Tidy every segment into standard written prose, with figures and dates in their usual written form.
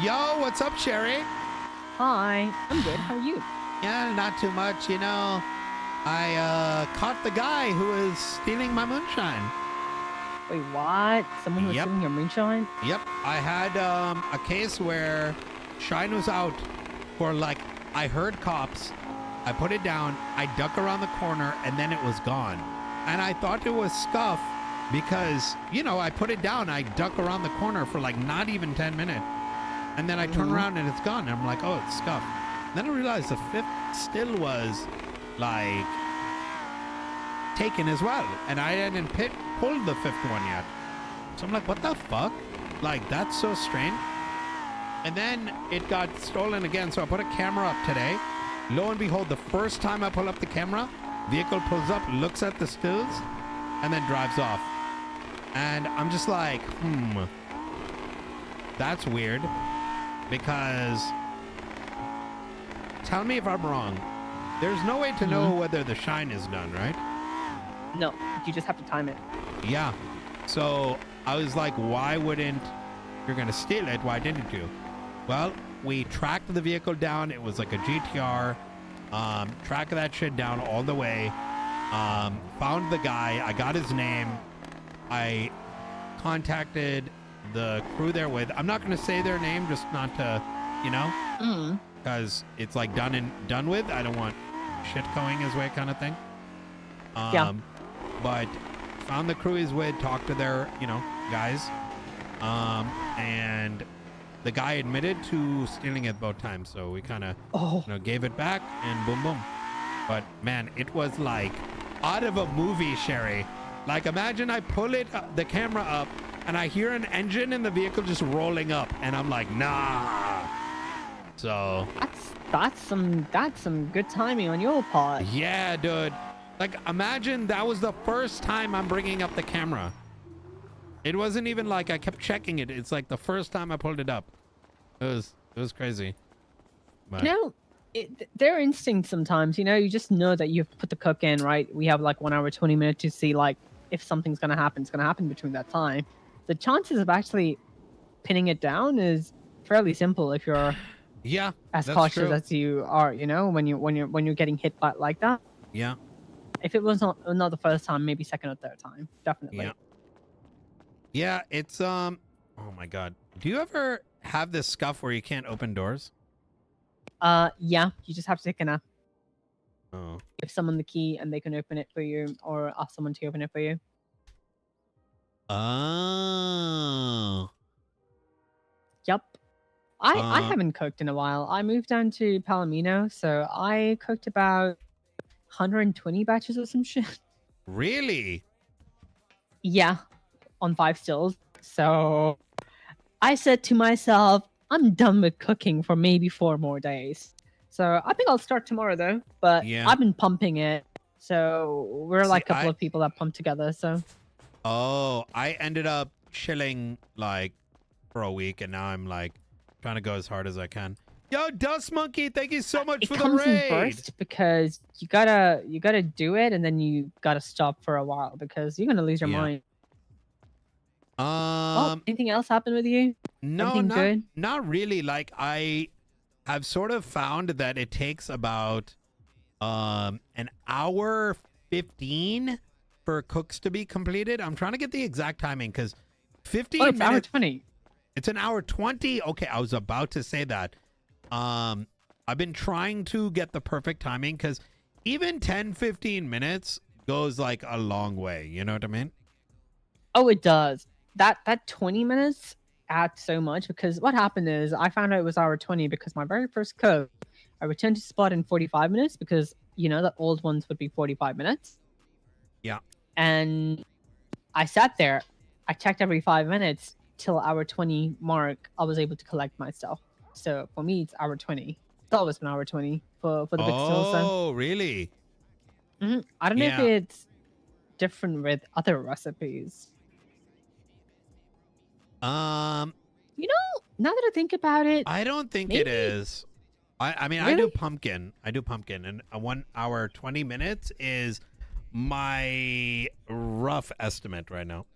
Yo, what's up, Sherry? Hi, I'm good. How are you? Yeah, not too much. I caught the guy who was stealing my moonshine. Wait, what? Someone was Yep. stealing your moonshine? Yep. I had a case where shine was out for like, I heard cops. I put it down. I duck around the corner and then it was gone. And I thought it was scuff because, I put it down. I duck around the corner for like not even 10 minutes. And then I turn around and it's gone. And I'm like, oh, it's scuff. Then I realized the fifth still was like taken as well. And I hadn't pulled the fifth one yet. So I'm like, what the fuck? Like, that's so strange. And then it got stolen again. So I put a camera up today. Lo and behold, the first time I pull up the camera, vehicle pulls up, looks at the stills, and then drives off. And I'm just like, that's weird. Because, tell me if I'm wrong. There's no way to know whether the shine is done, right? No, you just have to time it. Yeah. So I was like, why wouldn't you're going to steal it? Why didn't you? Well, we tracked the vehicle down. It was like a GTR. Track that shit down all the way. Found the guy. I got his name. I contacted the crew there with. I'm not going to say their name, just not to, because it's like done with. I don't want shit going his way kind of thing. Yeah. But found the crew he's with, talked to their, guys. And the guy admitted to stealing it both times. So we kind of gave it back and boom, boom. But man, it was like out of a movie, Sherry. Like, imagine I pull the camera up and I hear an engine in the vehicle just rolling up and I'm like, nah. So that's some good timing on your part. yeah, dude. Like, imagine that was the first time I'm bringing up the camera. It wasn't even like I kept checking it. It's like the first time I pulled it up. It was crazy. But, Their instincts sometimes, you just know that you've put the cook in, right? We have like 1 hour, 20 minutes to see like if something's going to happen, it's going to happen between that time. The chances of actually pinning it down is fairly simple if you're as cautious as you are, when you're getting hit by like that. Yeah. If it was not the first time, maybe second or third time, definitely. Yeah. Yeah, it's oh my god. Do you ever have this scuff where you can't open doors? Yeah, you just have to take a Oh. give someone the key and they can open it for you, or ask someone to open it for you. Oh. Yep. I haven't cooked in a while. I moved down to Palomino, so I cooked about 120 batches or some shit. Really? Yeah, on 5 stills. So I said to myself, I'm done with cooking for maybe 4 more days. So I think I'll start tomorrow though. But Yeah. I've been pumping it. So we're like a couple of people that pump together. So. Oh, I ended up chilling like for a week, and now I'm like trying to go as hard as I can. Yo, Dust Monkey, thank you so much for the raid. It comes in burst because you gotta do it, and then you gotta stop for a while because you're gonna lose your mind. Anything else happen with you? No, good? Not really. Like, I have sort of found that it takes about an hour 15 for cooks to be completed. I'm trying to get the exact timing because 15 minutes. Hour 20. It's an hour 20. Okay, I was about to say that. I've been trying to get the perfect timing because even 10-15 minutes goes like a long way. You know what I mean? Oh, it does. That 20 minutes adds so much because what happened is I found out it was hour 20 because my very first cook, I returned to spot in 45 minutes because the old ones would be 45 minutes. Yeah. And I sat there. I checked every 5 minutes till hour 20 mark. I was able to collect my stuff. So for me, it's hour 20. It's always been hour 20 for the big stills. Oh, really? I don't know if it's different with other recipes. Now that I think about it, I don't think it is. I mean, really? I do pumpkin, and 1 hour 20 minutes is my rough estimate right now.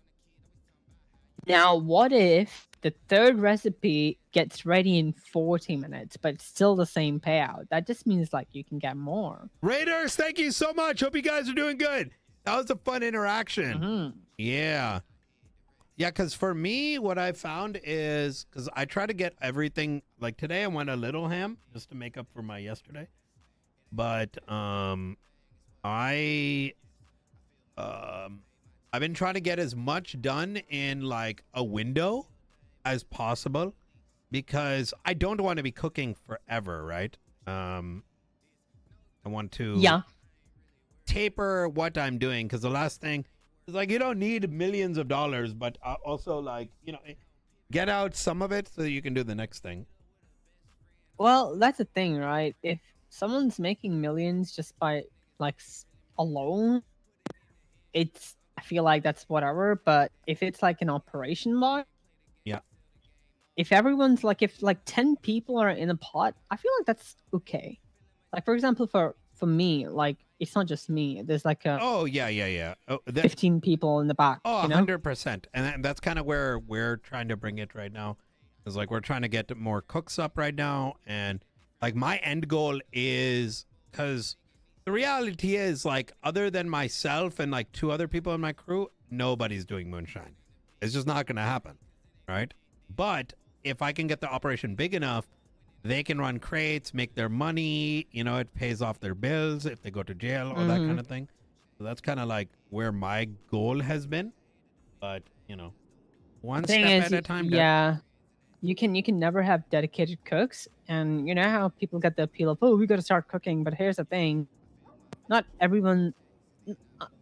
Now, what if the third recipe gets ready in 40 minutes, but it's still the same payout. That just means like you can get more. Raiders, thank you so much. Hope you guys are doing good. That was a fun interaction. Mm-hmm. Yeah. Yeah, because for me, what I found is, because I try to get everything, like today I went a little ham just to make up for my yesterday. But I've been trying to get as much done in like a window as possible because I don't want to be cooking forever, right? I want to taper what I'm doing because the last thing is like you don't need millions of dollars, but also like, you know, get out some of it so that you can do the next thing. Well, that's the thing, right? If someone's making millions just by like alone, I feel like that's whatever. But if it's like an operation lot, yeah. If everyone's like, if like 10 people are in a pot, I feel like that's okay. Like for example, for me, like it's not just me. There's like a oh 15 people in the back. Oh, you know? 100%. And that's kind of where we're trying to bring it right now. It's like we're trying to get more cooks up right now. And like my end goal is, because the reality is like other than myself and like 2 other people in my crew, nobody's doing moonshine. It's just not going to happen. Right. But if I can get the operation big enough, they can run crates, make their money. You know, it pays off their bills if they go to jail or that kind of thing. So that's kind of like where my goal has been. But, you know, one step at a time. Yeah. You can never have dedicated cooks. And you know how people get the appeal of, oh, we got to start cooking. But here's the thing. Not everyone,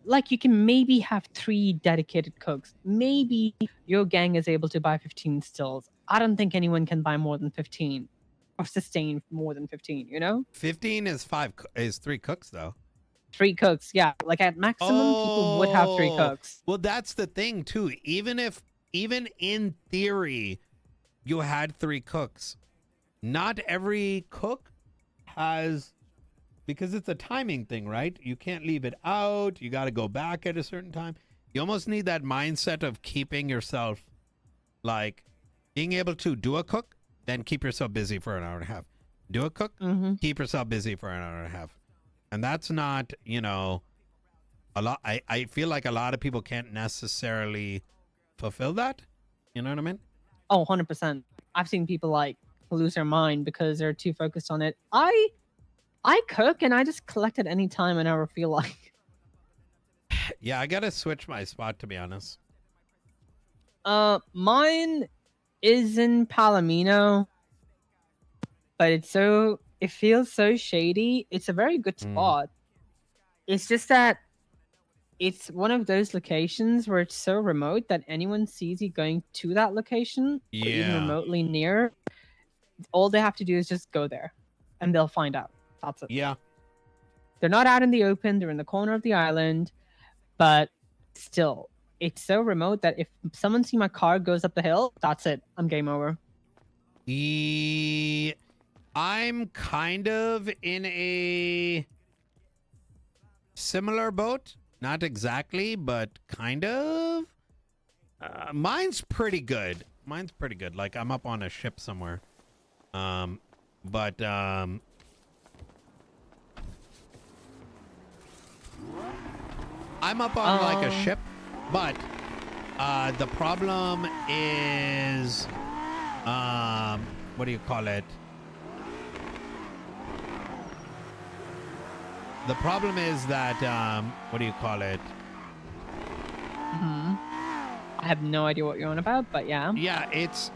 like you can maybe have 3 dedicated cooks. Maybe your gang is able to buy 15 stills. I don't think anyone can buy more than 15 or sustain more than 15, you know? 15 is 3 cooks though. 3 cooks, yeah. Like at maximum, people would have 3 cooks. Well, that's the thing too. Even in theory, you had 3 cooks. Not every cook has, because it's a timing thing, right? You can't leave it out. You got to go back at a certain time. You almost need that mindset of keeping yourself, like being able to do a cook, then keep yourself busy for an hour and a half. Do a cook, keep yourself busy for an hour and a half. And that's not, you know, a lot. I feel like a lot of people can't necessarily fulfill that. You know what I mean? Oh, 100%. I've seen people like lose their mind because they're too focused on it. I cook and I just collect at any time I never feel like. Yeah, I gotta switch my spot to be honest. Mine is in Palomino, but it feels so shady. It's a very good spot. It's just that it's one of those locations where it's so remote that anyone sees you going to that location or even remotely near, all they have to do is just go there and they'll find out. That's it. Yeah. They're not out in the open, they're in the corner of the island, but still, it's so remote that if someone sees my car goes up the hill, that's it. I'm game over. I'm kind of in a similar boat. Not exactly, but kind of. Mine's pretty good. Like I'm up on a ship somewhere. I'm up on like a ship, but the problem is what do you call it? The problem is that what do you call it? I have no idea what you're on about, but yeah. Yeah, it's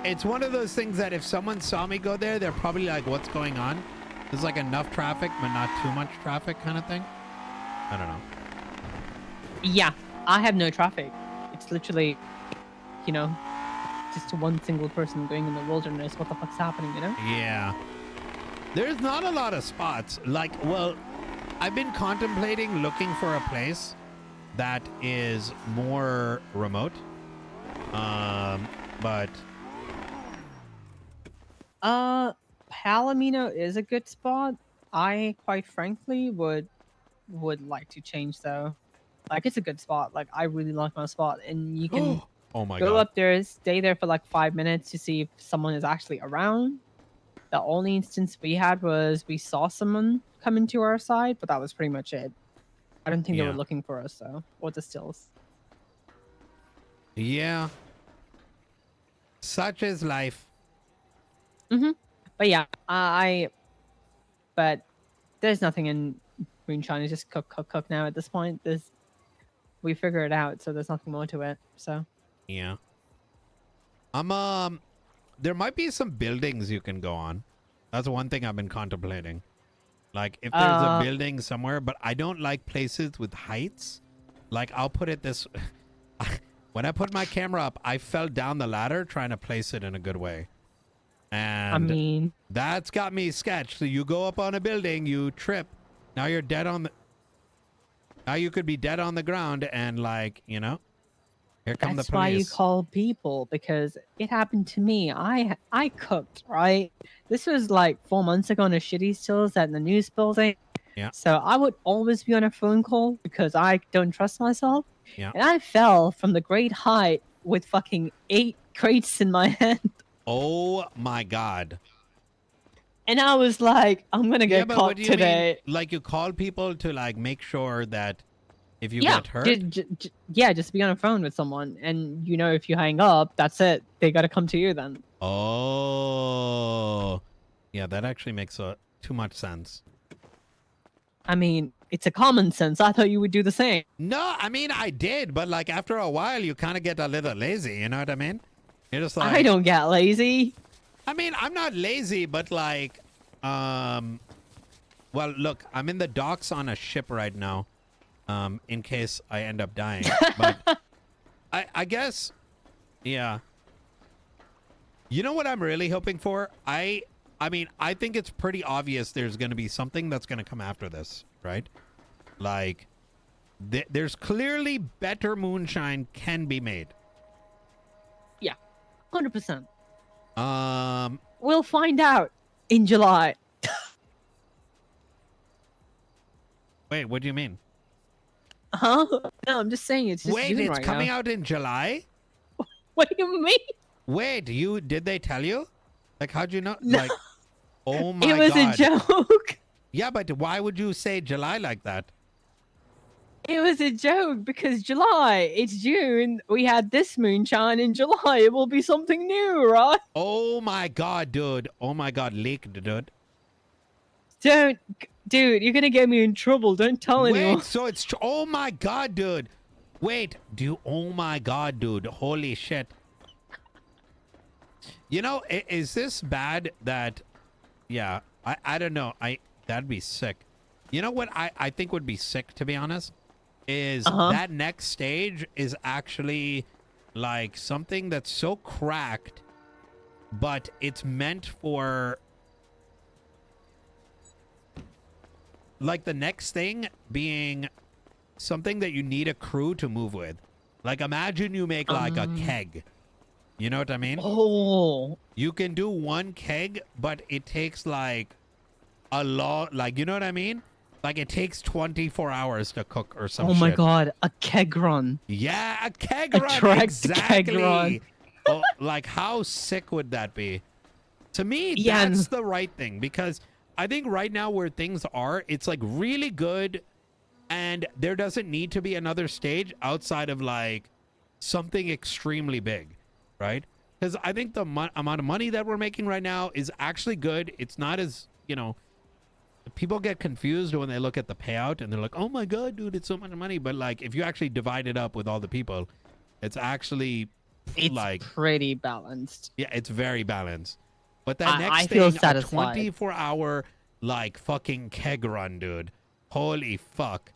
it's one of those things that if someone saw me go there, they're probably like, what's going on? There's like enough traffic, but not too much traffic kind of thing. I don't know. Yeah, I have no traffic. It's literally, you know, just one single person going in the wilderness. What the fuck's happening, you know? Yeah. There's not a lot of spots. Like, well, I've been contemplating looking for a place that is more remote. But Palomino is a good spot. I quite frankly would like to change though. Like it's a good spot. Like I really like my spot, and you can Oh my Go god. up there, stay there for like 5 minutes to see if someone is actually around. The only instance we had was we saw someone come into our side, but that was pretty much it. I don't think they were Yeah. looking for us though, or the stills. Yeah. Such is life. But yeah, but there's nothing in Moonshine. It's just cook now at this point. We figure it out, so there's nothing more to it. So Yeah. There might be some buildings you can go on. That's one thing I've been contemplating. Like if there's a building somewhere, but I don't like places with heights. Like I'll put it this when I put my camera up, I fell down the ladder trying to place it in a good way. And I mean, that's got me sketched. So you go up on a building, you trip. Now you're dead on the now you could be dead on the ground and like, you know, here come that's the police. why you call people, because it happened to me. I cooked, right? This was like 4 months ago on a shitty stills at the news building. Yeah. So I would always be on a phone call because I don't trust myself. Yeah. And I fell from the great height with fucking 8 crates in my hand. Oh my god. And I was like, I'm gonna get but caught what do you today. mean? Like you call people to like make sure that if you Yeah, get hurt? just be on a phone with someone, and you know if you hang up, that's it. They gotta come to you then. Oh. Yeah, that actually makes too much sense. I mean, it's a common sense. I thought you would do the same. No, I mean I did, but like after a while you kind of get a little lazy, you know what I mean? You're just like I don't get lazy. I mean, I'm not lazy, but like well, look, I'm in the docks on a ship right now. In case I end up dying. But I guess yeah. You know what I'm really hoping for? I mean, I think it's pretty obvious there's going to be something that's going to come after this, right? Like, there's clearly better moonshine can be made. Yeah, 100%. Um, We'll find out in July. wait, what do you mean? Huh? No, I'm just saying it's just Wait, June it's right coming now. out in July? What do you mean? Wait, did they tell you? Like, how'd you know? No. Like, oh my It was god. a joke. Yeah, but why would you say July like that? It was a joke because July, it's June. We had this moonshine in July. It will be something new, right? Oh my god, dude. Oh my god, leaked, dude. Don't, dude, you're gonna get me in trouble. Don't tell anyone. Wait, so it's oh my god, dude. Wait, oh my god, dude. Holy shit. You know, is this bad that yeah, I don't know. That'd be sick. You know what I think would be sick, to be honest, is that next stage is actually like something that's so cracked, but it's meant for like the next thing being something that you need a crew to move with. Like imagine you make like a keg. You know what I mean? Oh, You can do one keg, but it takes like a lot, like, you know what I mean? Like it takes 24 hours to cook or something. oh my god, a keg run. Yeah, a keg A run. tracked Exactly. keg run. Oh, like how sick would that be? To me, Yeah, that's the right thing, because I think right now where things are, it's like really good, and there doesn't need to be another stage outside of like something extremely big, right? Because I think the amount of money that we're making right now is actually good. It's not as, you know, people get confused when they look at the payout and they're like, oh my god, dude, it's so much money. But like if you actually divide it up with all the people, it's actually It's like pretty balanced. yeah, it's very balanced. But that next I thing, feel a satisfied. 24-hour like fucking keg run, dude. Holy fuck.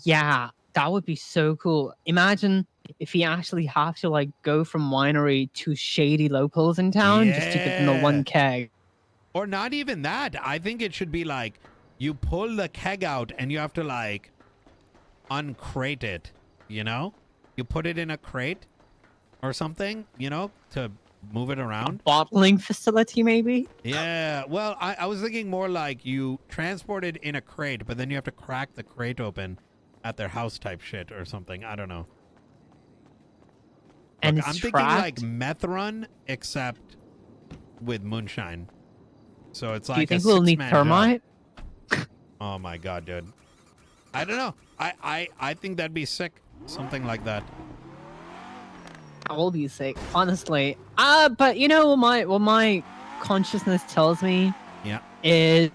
Yeah, that would be so cool. Imagine if you actually have to like go from winery to shady locals in town just to get them the one keg. Or not even that. I think it should be like you pull the keg out and you have to like uncrate it, you know? You put it in a crate or something, you know, to move it around. Bottling facility, maybe? Yeah, well, I was thinking more like you transport it in a crate, but then you have to crack the crate open at their house type shit or something. I don't know. And Look, it's I'm thinking like tracked. Meth Run, except with Moonshine. So it's Do you like a think we'll need 6-man thermite? job. Oh my god, dude. I don't know. I think that'd be sick. Something like that. I will be sick, honestly. But you know what my consciousness tells me Yeah. is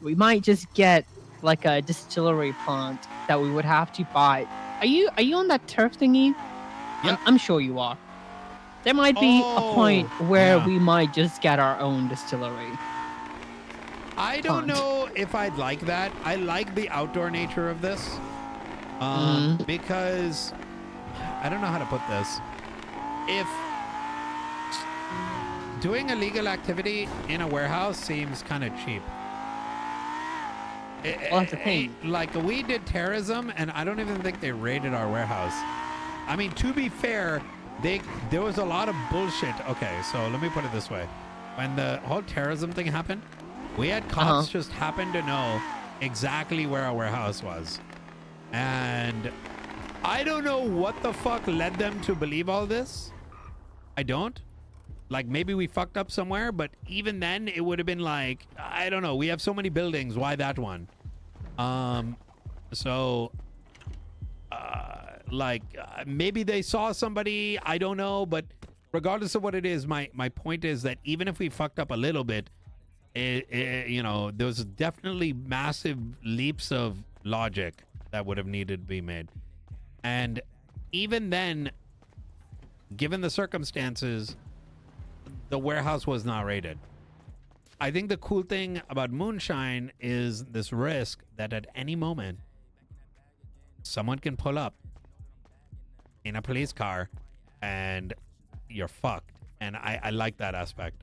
we might just get like a distillery plant that we would have to buy. Are you on that turf thingy? Yep. I'm sure you are. There might be a point Oh, where yeah. we might just get our own distillery. I don't Plant. know if I'd like that. I like the outdoor nature of this. Because I don't know how to put this. If doing illegal activity in a warehouse seems kind of cheap. Well, that's the thing. Like we did terrorism, and I don't even think they raided our warehouse. I mean, to be fair, there was a lot of bullshit. Okay, so let me put it this way: when the whole terrorism thing happened, we had cops just happen to know exactly where our warehouse was, and I don't know what the fuck led them to believe all this. I don't. Like, maybe we fucked up somewhere, but even then, it would have been like, I don't know. We have so many buildings. Why that one? Maybe they saw somebody. I don't know. But regardless of what it is, my point is that even if we fucked up a little bit, you know, there was definitely massive leaps of logic that would have needed to be made. And even then, given the circumstances, the warehouse was not raided. I think the cool thing about Moonshine is this risk that at any moment, someone can pull up in a police car and you're fucked. And I like that aspect.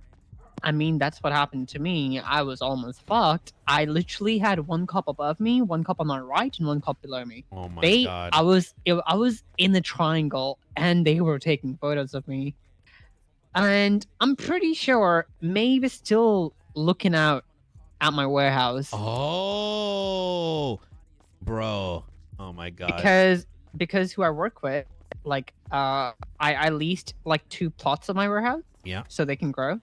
I mean, that's what happened to me. I was almost fucked. I literally had one cop above me, one cop on my right, and one cop below me. Oh my God. I was in the triangle, and they were taking photos of me. And I'm pretty sure Maeve is still looking out at my warehouse. Oh, bro. Oh my God. Because who I work with, like, I leased like 2 plots of my warehouse. Yeah. So they can grow.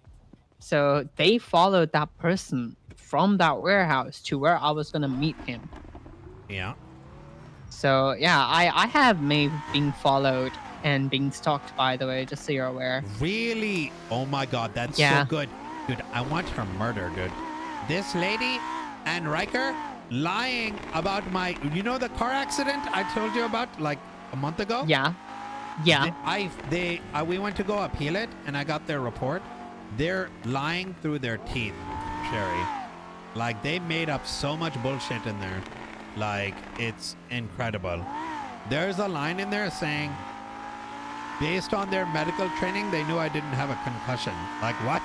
So they followed that person from that warehouse to where I was gonna meet him. Yeah. So yeah, I have Maeve being followed and being stalked, by the way, just so you're aware. Really? Oh my God, that's so good. Dude, I want her murdered, dude. This lady and Riker lying about my, you know, the car accident I told you about like a month ago? Yeah. Yeah. We went to go appeal it, and I got their report. They're lying through their teeth, Sherry. Like, they made up so much bullshit in there. Like, it's incredible. There's a line in there saying, based on their medical training, they knew I didn't have a concussion. Like, what?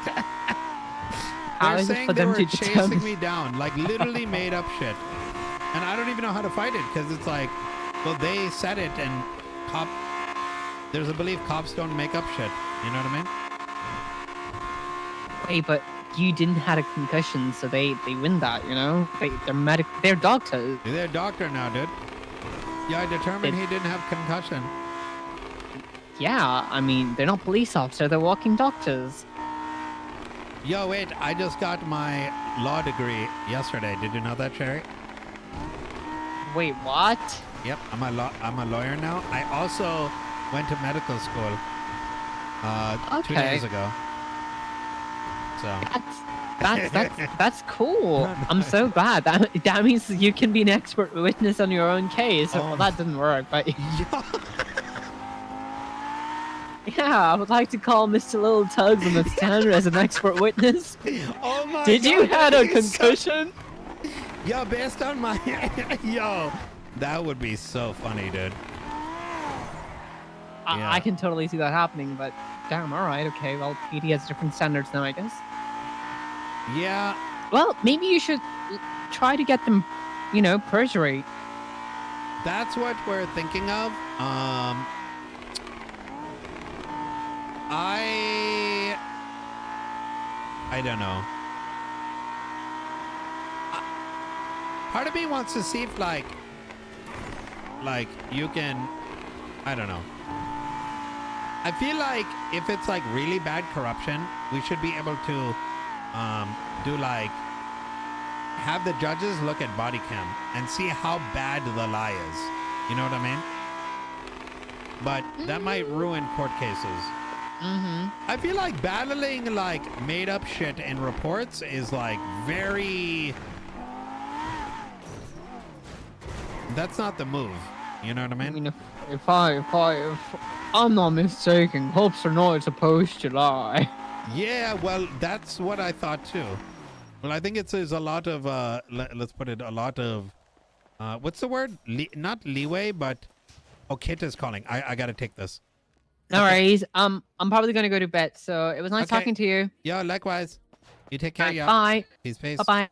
They're saying they were chasing me down. Like, literally made up shit. And I don't even know how to fight it, because it's like, well, they said it, and there's a belief cops don't make up shit. You know what I mean? Hey, but you didn't have a concussion, so they win that, you know? They're doctors. They're a doctor now, dude. Yeah, I determined he didn't have concussion. Yeah, I mean, they're not police officers, they're walking doctors. Yo, wait, I just got my law degree yesterday. Did you know that, Sherry? Wait, what? Yep, I'm a lawyer now. I also went to medical school 2 days ago. So that's cool. I'm so glad. That means you can be an expert witness on your own case. Well, that didn't work, but yeah, I would like to call Mr. Little Tuggz on the stand as an expert witness. Oh my Did God, you have a concussion? Yo, based on my yo, that would be so funny, dude. I can totally see that happening, but damn, all right, okay. Well, PD has different standards now, I guess. Yeah. Well, maybe you should try to get them, you know, perjury. That's what we're thinking of. I don't know. Part of me wants to see if like you can, I don't know. I feel like if it's like really bad corruption, we should be able to do like have the judges look at body cam and see how bad the lie is. You know what I mean? But that might ruin court cases. I feel like battling like made up shit in reports is like very... That's not the move. You know what I mean? I mean, if I'm not mistaken, cops are not supposed to lie. Yeah, well, that's what I thought too. Well, I think it's a lot of, let's put it, a lot of, what's the word? Not leeway, but, oh, Kit is calling. I gotta take this. No worries. I'm probably gonna go to bed. So it was nice Okay. talking to you. Yeah, likewise. You take care, yeah. Bye. Peace, peace. Bye-bye.